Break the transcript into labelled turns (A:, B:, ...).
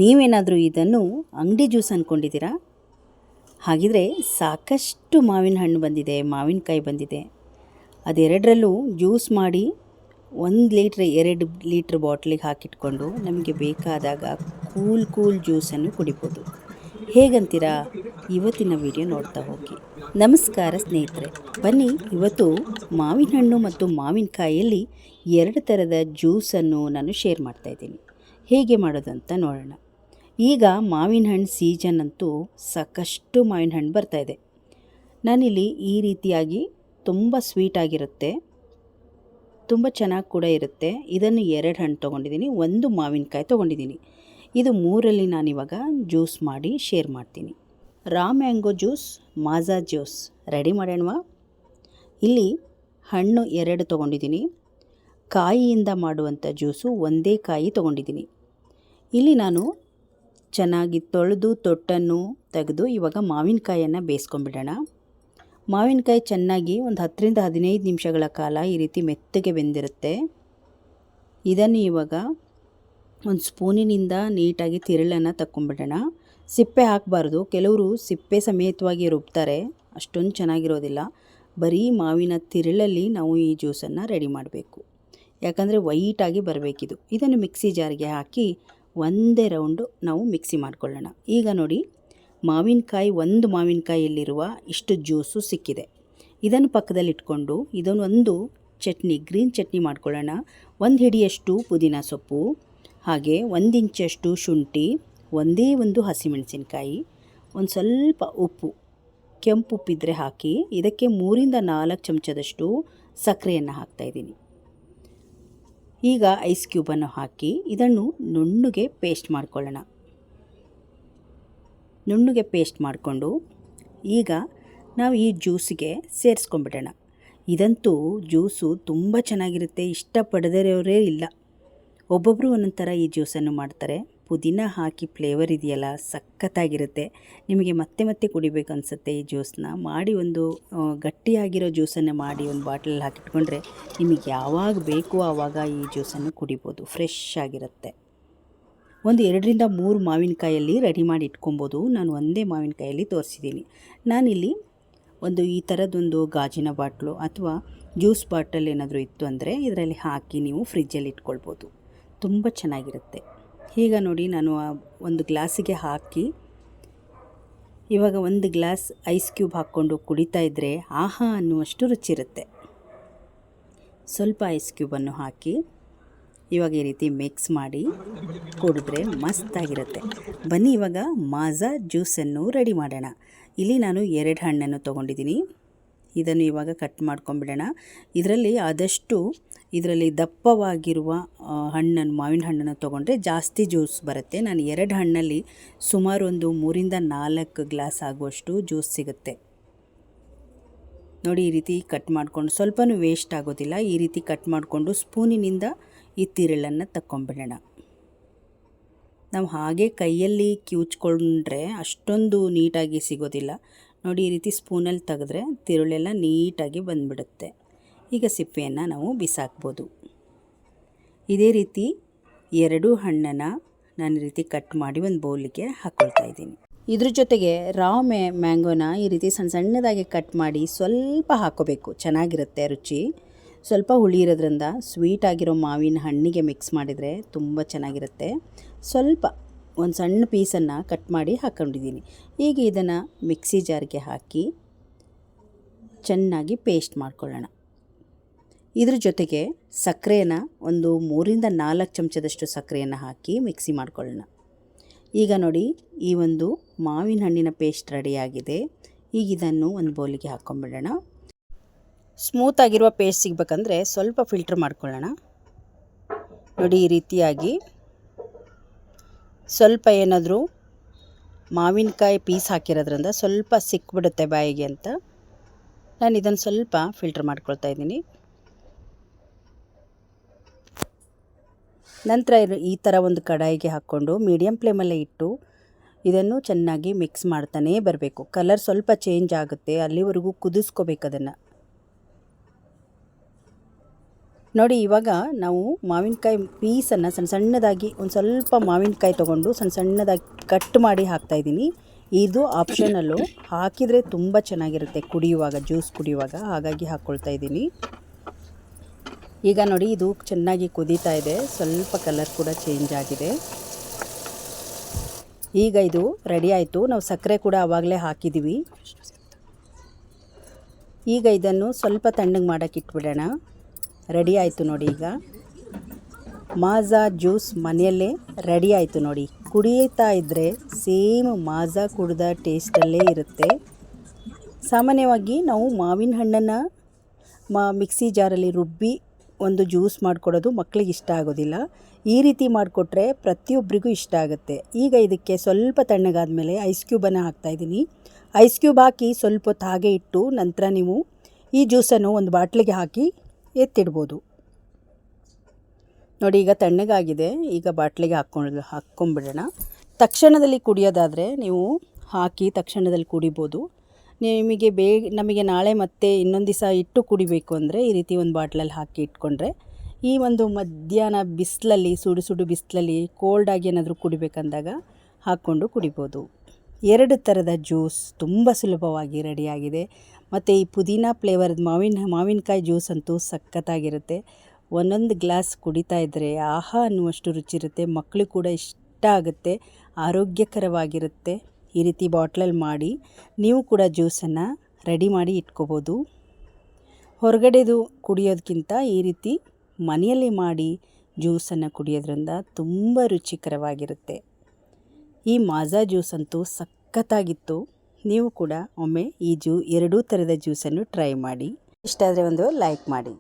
A: ನೀವೇನಾದರೂ ಇದನ್ನು ಅಂಗಡಿ ಜ್ಯೂಸ್ ಅಂದ್ಕೊಂಡಿದ್ದೀರಾ? ಹಾಗಿದ್ರೆ ಸಾಕಷ್ಟು ಮಾವಿನ ಹಣ್ಣು ಬಂದಿದೆ, ಮಾವಿನಕಾಯಿ ಬಂದಿದೆ. ಅದೆರಡರಲ್ಲೂ ಜ್ಯೂಸ್ ಮಾಡಿ 1 ಲೀಟ್ರ್ 2 ಲೀಟ್ರ್ ಬಾಟ್ಲಿಗೆ ಹಾಕಿಟ್ಕೊಂಡು ನಮಗೆ ಬೇಕಾದಾಗ ಕೂಲ್ ಜ್ಯೂಸನ್ನು ಕುಡಿಬೋದು. ಹೇಗಂತೀರಾ? ಇವತ್ತಿನ ವಿಡಿಯೋ ನೋಡ್ತಾ ಹೋಗಿ. ನಮಸ್ಕಾರ ಸ್ನೇಹಿತರೆ, ಬನ್ನಿ ಇವತ್ತು ಮಾವಿನ ಹಣ್ಣು ಮತ್ತು ಮಾವಿನಕಾಯಿಯಲ್ಲಿ 2 ಥರದ ಜ್ಯೂಸನ್ನು ನಾನು ಶೇರ್ ಮಾಡ್ತಾಯಿದ್ದೀನಿ. ಹೇಗೆ ಮಾಡೋದಂತ ನೋಡೋಣ. ಈಗ ಮಾವಿನ ಹಣ್ಣು ಸೀಸನ್ ಅಂತೂ ಸಾಕಷ್ಟು ಮಾವಿನ ಹಣ್ಣು ಬರ್ತಾಯಿದೆ. ನಾನಿಲ್ಲಿ ಈ ರೀತಿಯಾಗಿ ತುಂಬ ಸ್ವೀಟ್ ಆಗಿರುತ್ತೆ, ತುಂಬ ಚೆನ್ನಾಗಿ ಕೂಡ ಇರುತ್ತೆ. ಇದನ್ನು 2 ಹಣ್ಣು ತೊಗೊಂಡಿದ್ದೀನಿ, 1 ಮಾವಿನಕಾಯಿ ತೊಗೊಂಡಿದ್ದೀನಿ. ಇದು 3ರಲ್ಲಿ ನಾನಿವಾಗ ಜ್ಯೂಸ್ ಮಾಡಿ ಶೇರ್ ಮಾಡ್ತೀನಿ. ರಾ ಮ್ಯಾಂಗೋ ಜ್ಯೂಸ್, ಮಾಜಾ ಜ್ಯೂಸ್ ರೆಡಿ ಮಾಡೋಣವಾ? ಇಲ್ಲಿ ಹಣ್ಣು 2 ತೊಗೊಂಡಿದ್ದೀನಿ. ಕಾಯಿಯಿಂದ ಮಾಡುವಂಥ ಜ್ಯೂಸು 1 ಕಾಯಿ ತೊಗೊಂಡಿದ್ದೀನಿ. ಇಲ್ಲಿ ನಾನು ಚೆನ್ನಾಗಿ ತೊಳೆದು ತೊಟ್ಟನ್ನು ತೆಗೆದು ಇವಾಗ ಮಾವಿನಕಾಯಿಯನ್ನು ಬೇಯಿಸ್ಕೊಂಡ್ಬಿಡೋಣ. ಮಾವಿನಕಾಯಿ ಚೆನ್ನಾಗಿ ಒಂದು 10ರಿಂದ 15 ನಿಮಿಷಗಳ ಕಾಲ ಈ ರೀತಿ ಮೆತ್ತಗೆ ಬೆಂದಿರುತ್ತೆ. ಇದನ್ನು ಇವಾಗ ಒಂದು ಸ್ಪೂನಿನಿಂದ ನೀಟಾಗಿ ತಿರುಳನ್ನು ತಕ್ಕೊಂಬಿಡೋಣ. ಸಿಪ್ಪೆ ಹಾಕಬಾರ್ದು, ಕೆಲವರು ಸಿಪ್ಪೆ ಸಮೇತವಾಗಿ ರುಬ್ತಾರೆ, ಅಷ್ಟೊಂದು ಚೆನ್ನಾಗಿರೋದಿಲ್ಲ. ಬರೀ ಮಾವಿನ ತಿರುಳಲ್ಲಿ ನಾವು ಈ ಜ್ಯೂಸನ್ನು ರೆಡಿ ಮಾಡಬೇಕು, ಯಾಕಂದರೆ ವೈಟಾಗಿ ಬರಬೇಕಿದು. ಇದನ್ನು ಮಿಕ್ಸಿ ಜಾರಿಗೆ ಹಾಕಿ 1 ರೌಂಡು ನಾವು ಮಿಕ್ಸಿ ಮಾಡ್ಕೊಳ್ಳೋಣ. ಈಗ ನೋಡಿ, ಮಾವಿನಕಾಯಿ 1 ಮಾವಿನಕಾಯಿಯಲ್ಲಿರುವ ಇಷ್ಟು ಜ್ಯೂಸು ಸಿಕ್ಕಿದೆ. ಇದನ್ನು ಪಕ್ಕದಲ್ಲಿ ಇಟ್ಕೊಂಡು ಇದನ್ನೊಂದು ಚಟ್ನಿ, ಗ್ರೀನ್ ಚಟ್ನಿ ಮಾಡ್ಕೊಳ್ಳೋಣ. 1 ಹಿಡಿಯಷ್ಟು ಪುದೀನ ಸೊಪ್ಪು, ಹಾಗೆ 1 ಇಂಚಷ್ಟು ಶುಂಠಿ, 1 ಹಸಿಮೆಣಸಿನಕಾಯಿ, ಒಂದು ಸ್ವಲ್ಪ ಉಪ್ಪು, ಕೆಂಪು ಉಪ್ಪಿದ್ರೆ ಹಾಕಿ. ಇದಕ್ಕೆ 3ರಿಂದ 4 ಚಮಚದಷ್ಟು ಸಕ್ಕರೆಯನ್ನು ಹಾಕ್ತಾಯಿದ್ದೀನಿ. ಈಗ ಐಸ್ ಕ್ಯೂಬನ್ನು ಹಾಕಿ ಇದನ್ನು ನುಣ್ಣಗೆ ಪೇಸ್ಟ್ ಮಾಡ್ಕೊಳ್ಳೋಣ. ನುಣ್ಣಗೆ ಪೇಸ್ಟ್ ಮಾಡಿಕೊಂಡು ಈಗ ನಾವು ಈ ಜ್ಯೂಸಿಗೆ ಸೇರಿಸ್ಕೊಂಡ್ಬಿಡೋಣ. ಇದಂತೂ ಜ್ಯೂಸು ತುಂಬ ಚೆನ್ನಾಗಿರುತ್ತೆ, ಇಷ್ಟಪಡದಿರೋರೇ ಇಲ್ಲ. ಒಬ್ಬೊಬ್ಬರು ಒಂದೊಂದು ಥರ ಈ ಜ್ಯೂಸನ್ನು ಮಾಡ್ತಾರೆ. ಪುದೀನ ಹಾಕಿ ಫ್ಲೇವರ್ ಇದೆಯಲ್ಲ, ಸಖತ್ತಾಗಿರುತ್ತೆ. ನಿಮಗೆ ಮತ್ತೆ ಮತ್ತೆ ಕುಡಿಬೇಕು ಅನಿಸುತ್ತೆ ಈ ಜ್ಯೂಸನ್ನ. ಮಾಡಿ ಒಂದು ಗಟ್ಟಿಯಾಗಿರೋ ಜ್ಯೂಸನ್ನು ಮಾಡಿ ಒಂದು ಬಾಟ್ಲಲ್ಲಿ ಹಾಕಿಟ್ಕೊಂಡ್ರೆ ನಿಮಗೆ ಯಾವಾಗ ಬೇಕೋ ಆವಾಗ ಈ ಜ್ಯೂಸನ್ನು ಕುಡಿಬೋದು. ಫ್ರೆಶ್ ಆಗಿರುತ್ತೆ. ಒಂದು 2ರಿಂದ 3 ಮಾವಿನಕಾಯಲ್ಲಿ ರೆಡಿ ಮಾಡಿ ಇಟ್ಕೊಬೋದು. ನಾನು 1 ಮಾವಿನಕಾಯಲ್ಲಿ ತೋರಿಸಿದ್ದೀನಿ. ನಾನಿಲ್ಲಿ ಒಂದು ಈ ಥರದೊಂದು ಗಾಜಿನ ಬಾಟ್ಲು ಅಥವಾ ಜ್ಯೂಸ್ ಬಾಟಲ್ ಏನಾದರೂ ಇತ್ತು ಅಂದರೆ ಇದರಲ್ಲಿ ಹಾಕಿ ನೀವು ಫ್ರಿಜ್ಜಲ್ಲಿ ಇಟ್ಕೊಳ್ಬೋದು. ತುಂಬ ಚೆನ್ನಾಗಿರುತ್ತೆ. ಈಗ ನೋಡಿ, ನಾನು ಒಂದು ಗ್ಲಾಸಿಗೆ ಹಾಕಿ ಇವಾಗ 1 ಗ್ಲಾಸ್ ಐಸ್ ಕ್ಯೂಬ್ ಹಾಕ್ಕೊಂಡು ಕುಡಿತಾ ಇದ್ದರೆ ಆಹಾ ಅನ್ನುವಷ್ಟು ರುಚಿ ಇರುತ್ತೆ. ಸ್ವಲ್ಪ ಐಸ್ ಕ್ಯೂಬನ್ನು ಹಾಕಿ ಇವಾಗ ಈ ರೀತಿ ಮಿಕ್ಸ್ ಮಾಡಿ ಕುಡಿದ್ರೆ ಮಸ್ತಾಗಿರುತ್ತೆ. ಬನ್ನಿ ಇವಾಗ ಮಾಜಾ ಜ್ಯೂಸನ್ನು ರೆಡಿ ಮಾಡೋಣ. ಇಲ್ಲಿ ನಾನು 2 ಹಣ್ಣನ್ನು ತೊಗೊಂಡಿದ್ದೀನಿ. ಇದನ್ನು ಇವಾಗ ಕಟ್ ಮಾಡ್ಕೊಂಬಿಡೋಣ. ಇದರಲ್ಲಿ ದಪ್ಪವಾಗಿರುವ ಹಣ್ಣನ್ನು, ಮಾವಿನ ಹಣ್ಣನ್ನು ತೊಗೊಂಡ್ರೆ ಜಾಸ್ತಿ ಜ್ಯೂಸ್ ಬರುತ್ತೆ. ನಾನು 2 ಹಣ್ಣಲ್ಲಿ ಸುಮಾರು ಒಂದು 3ರಿಂದ 4 ಗ್ಲಾಸ್ ಆಗುವಷ್ಟು ಜ್ಯೂಸ್ ಸಿಗುತ್ತೆ. ನೋಡಿ, ಈ ರೀತಿ ಕಟ್ ಮಾಡಿಕೊಂಡು ಸ್ವಲ್ಪನೂ ವೇಸ್ಟ್ ಆಗೋದಿಲ್ಲ. ಈ ರೀತಿ ಕಟ್ ಮಾಡಿಕೊಂಡು ಸ್ಪೂನಿನಿಂದ ಈ ತಿರುಳನ್ನು ತಕ್ಕೊಂಬಿಡೋಣ. ನಾವು ಹಾಗೆ ಕೈಯಲ್ಲಿ ಕಿವುಚ್ಕೊಂಡ್ರೆ ಅಷ್ಟೊಂದು ನೀಟಾಗಿ ಸಿಗೋದಿಲ್ಲ. ನೋಡಿ, ಈ ರೀತಿ ಸ್ಪೂನಲ್ಲಿ ತೆಗೆದ್ರೆ ತಿರುಳೆಲ್ಲ ನೀಟಾಗಿ ಬಂದುಬಿಡುತ್ತೆ. ಈಗ ಸಿಪ್ಪೆಯನ್ನು ನಾವು ಬಿಸಾಕ್ಬೋದು. ಇದೇ ರೀತಿ 2 ಹಣ್ಣನ್ನು ನಾನು ಈ ರೀತಿ ಕಟ್ ಮಾಡಿ ಒಂದು ಬೌಲಿಗೆ ಹಾಕ್ಕೊಳ್ತಾ ಇದ್ದೀನಿ. ಇದ್ರ ಜೊತೆಗೆ ರಾ ಮ್ಯಾಂಗೋನ ಈ ರೀತಿ ಸಣ್ಣದಾಗಿ ಕಟ್ ಮಾಡಿ ಸ್ವಲ್ಪ ಹಾಕ್ಕೋಬೇಕು, ಚೆನ್ನಾಗಿರುತ್ತೆ ರುಚಿ. ಸ್ವಲ್ಪ ಹುಳಿ ಇರೋದ್ರಿಂದ ಸ್ವೀಟ್ ಆಗಿರೋ ಮಾವಿನ ಹಣ್ಣಿಗೆ ಮಿಕ್ಸ್ ಮಾಡಿದರೆ ತುಂಬ ಚೆನ್ನಾಗಿರುತ್ತೆ. ಸ್ವಲ್ಪ ಒಂದು ಸಣ್ಣ ಪೀಸನ್ನು ಕಟ್ ಮಾಡಿ ಹಾಕ್ಕೊಂಡಿದ್ದೀನಿ. ಈಗ ಇದನ್ನು ಮಿಕ್ಸಿ ಜಾರ್ಗೆ ಹಾಕಿ ಚೆನ್ನಾಗಿ ಪೇಸ್ಟ್ ಮಾಡ್ಕೊಳ್ಳೋಣ. ಇದ್ರ ಜೊತೆಗೆ ಸಕ್ಕರೆಯನ್ನು ಒಂದು 3ರಿಂದ 4 ಚಮಚದಷ್ಟು ಸಕ್ಕರೆಯನ್ನು ಹಾಕಿ ಮಿಕ್ಸಿ ಮಾಡ್ಕೊಳ್ಳೋಣ. ಈಗ ನೋಡಿ, ಈ ಒಂದು ಮಾವಿನ ಹಣ್ಣಿನ ಪೇಸ್ಟ್ ರೆಡಿಯಾಗಿದೆ. ಈಗ ಇದನ್ನು ಒಂದು ಬೌಲಿಗೆ ಹಾಕ್ಕೊಂಬಿಡೋಣ. ಸ್ಮೂತಾಗಿರುವ ಪೇಸ್ಟ್ ಸಿಗಬೇಕಂದ್ರೆ ಸ್ವಲ್ಪ ಫಿಲ್ಟ್ರ್ ಮಾಡ್ಕೊಳ್ಳೋಣ. ನೋಡಿ, ಈ ರೀತಿಯಾಗಿ ಸ್ವಲ್ಪ ಏನಾದರೂ ಮಾವಿನಕಾಯಿ ಪೀಸ್ ಹಾಕಿರೋದ್ರಿಂದ ಸ್ವಲ್ಪ ಸಿಕ್ಬಿಡುತ್ತೆ ಬಾಯಿಗೆ ಅಂತ ನಾನು ಇದನ್ನು ಸ್ವಲ್ಪ ಫಿಲ್ಟ್ರ್ ಮಾಡ್ಕೊಳ್ತಾ ಇದ್ದೀನಿ. ನಂತರ ಈ ಥರ ಒಂದು ಕಡಾಯಿಗೆ ಹಾಕ್ಕೊಂಡು ಮೀಡಿಯಮ್ ಫ್ಲೇಮಲ್ಲೇ ಇಟ್ಟು ಇದನ್ನು ಚೆನ್ನಾಗಿ ಮಿಕ್ಸ್ ಮಾಡ್ತಾನೇ ಬರಬೇಕು. ಕಲರ್ ಸ್ವಲ್ಪ ಚೇಂಜ್ ಆಗುತ್ತೆ, ಅಲ್ಲಿವರೆಗೂ ಕುದಿಸ್ಕೋಬೇಕು ಅದನ್ನು. ನೋಡಿ ಇವಾಗ ನಾವು ಮಾವಿನಕಾಯಿ ಪೀಸನ್ನು ಸಣ್ಣ ಸಣ್ಣದಾಗಿ ಒಂದು ಸ್ವಲ್ಪ ಮಾವಿನಕಾಯಿ ತೊಗೊಂಡು ಸಣ್ಣ ಸಣ್ಣದಾಗಿ ಕಟ್ ಮಾಡಿ ಹಾಕ್ತಾಯಿದ್ದೀನಿ. ಇದು ಆಪ್ಷನಲ್ಲು, ಹಾಕಿದರೆ ತುಂಬ ಚೆನ್ನಾಗಿರುತ್ತೆ ಕುಡಿಯುವಾಗ, ಜ್ಯೂಸ್ ಕುಡಿಯುವಾಗ, ಹಾಗಾಗಿ ಹಾಕ್ಕೊಳ್ತಾ ಇದ್ದೀನಿ. ಈಗ ನೋಡಿ ಇದು ಚೆನ್ನಾಗಿ ಕುದೀತಾ ಇದೆ, ಸ್ವಲ್ಪ ಕಲರ್ ಕೂಡ ಚೇಂಜ್ ಆಗಿದೆ. ಈಗ ಇದು ರೆಡಿ ಆಯಿತು. ನಾವು ಸಕ್ಕರೆ ಕೂಡ ಆವಾಗಲೇ ಹಾಕಿದ್ದೀವಿ. ಈಗ ಇದನ್ನು ಸ್ವಲ್ಪ ತಣ್ಣಗೆ ಮಾಡೋಕ್ಕೆ ಇಟ್ಬಿಡೋಣ. ರೆಡಿ ಆಯಿತು ನೋಡಿ. ಈಗ ಮಾಜಾ ಜ್ಯೂಸ್ ಮನೆಯಲ್ಲೇ ರೆಡಿ ಆಯಿತು ನೋಡಿ. ಕುಡಿಯುತ್ತಾ ಇದ್ದರೆ ಸೇಮ್ ಮಾಜಾ ಕುಡಿದ ಟೇಸ್ಟಲ್ಲೇ ಇರುತ್ತೆ. ಸಾಮಾನ್ಯವಾಗಿ ನಾವು ಮಾವಿನ ಹಣ್ಣನ್ನು ಮಿಕ್ಸಿ ಜಾರಲ್ಲಿ ರುಬ್ಬಿ ಒಂದು ಜ್ಯೂಸ್ ಮಾಡಿಕೊಡೋದು ಮಕ್ಕಳಿಗೆ ಇಷ್ಟ ಆಗೋದಿಲ್ಲ. ಈ ರೀತಿ ಮಾಡಿಕೊಟ್ರೆ ಪ್ರತಿಯೊಬ್ಬರಿಗೂ ಇಷ್ಟ ಆಗುತ್ತೆ. ಈಗ ಇದಕ್ಕೆ ಸ್ವಲ್ಪ ತಣ್ಣಗಾದಮೇಲೆ ಐಸ್ ಕ್ಯೂಬನ್ನು ಹಾಕ್ತಾಯಿದ್ದೀನಿ. ಐಸ್ ಕ್ಯೂಬ್ ಹಾಕಿ ಸ್ವಲ್ಪ ಹೊತ್ತು ಹಾಗೆ ಇಟ್ಟು ನಂತರ ನೀವು ಈ ಜ್ಯೂಸನ್ನು ಒಂದು ಬಾಟ್ಲಿಗೆ ಹಾಕಿ ಎತ್ತಿಡ್ಬೋದು. ನೋಡಿ ಈಗ ತಣ್ಣಗಾಗಿದೆ. ಈಗ ಬಾಟ್ಲಿಗೆ ಹಾಕ್ಕೊಂಬಿಡೋಣ. ತಕ್ಷಣದಲ್ಲಿ ಕುಡಿಯೋದಾದರೆ ನೀವು ಹಾಕಿ ತಕ್ಷಣದಲ್ಲಿ ಕುಡಿಬೋದು. ನಿಮಗೆ ನಮಗೆ ನಾಳೆ ಮತ್ತೆ ಇನ್ನೊಂದು ದಿವಸ ಇಟ್ಟು ಕುಡಿಬೇಕು ಅಂದರೆ ಈ ರೀತಿ ಒಂದು ಬಾಟ್ಲಲ್ಲಿ ಹಾಕಿ ಇಟ್ಕೊಂಡ್ರೆ ಈ ಒಂದು ಮಧ್ಯಾಹ್ನ ಬಿಸಿಲಲ್ಲಿ, ಸುಡು ಸುಡು ಬಿಸಿಲಲ್ಲಿ ಕೋಲ್ಡಾಗಿ ಏನಾದರೂ ಕುಡಿಬೇಕಂದಾಗ ಹಾಕ್ಕೊಂಡು ಕುಡಿಬೋದು. 2 ಥರದ ಜ್ಯೂಸ್ ತುಂಬ ಸುಲಭವಾಗಿ ರೆಡಿಯಾಗಿದೆ. ಮತ್ತು ಈ ಪುದೀನ ಫ್ಲೇವರ್ದು ಮಾವಿನಕಾಯಿ ಜ್ಯೂಸ್ ಅಂತೂ ಸಖತ್ತಾಗಿರುತ್ತೆ. ಒಂದೊಂದು ಗ್ಲಾಸ್ ಕುಡಿತಾ ಇದ್ದರೆ ಆಹಾ ಅನ್ನುವಷ್ಟು ರುಚಿ ಇರುತ್ತೆ. ಮಕ್ಕಳು ಕೂಡ ಇಷ್ಟ ಆಗುತ್ತೆ, ಆರೋಗ್ಯಕರವಾಗಿರುತ್ತೆ. ಈ ರೀತಿ ಬಾಟ್ಲಲ್ಲಿ ಮಾಡಿ ನೀವು ಕೂಡ ಜ್ಯೂಸನ್ನು ರೆಡಿ ಮಾಡಿ ಇಟ್ಕೋಬೋದು. ಹೊರಗಡೆದು ಕುಡಿಯೋದಕ್ಕಿಂತ ಈ ರೀತಿ ಮನೆಯಲ್ಲಿ ಮಾಡಿ ಜ್ಯೂಸನ್ನು ಕುಡಿಯೋದ್ರಿಂದ ತುಂಬ ರುಚಿಕರವಾಗಿರುತ್ತೆ. ಈ ಮಾಜಾ ಜ್ಯೂಸ್ ಅಂತೂ ಸಖತ್ತಾಗಿತ್ತು. ನೀವು ಕೂಡ ಒಮ್ಮೆ ಈ 2 ಥರದ ಜ್ಯೂಸನ್ನು ಟ್ರೈ ಮಾಡಿ. ಇಷ್ಟ ಆದರೆ ಒಂದು ಲೈಕ್ ಮಾಡಿ.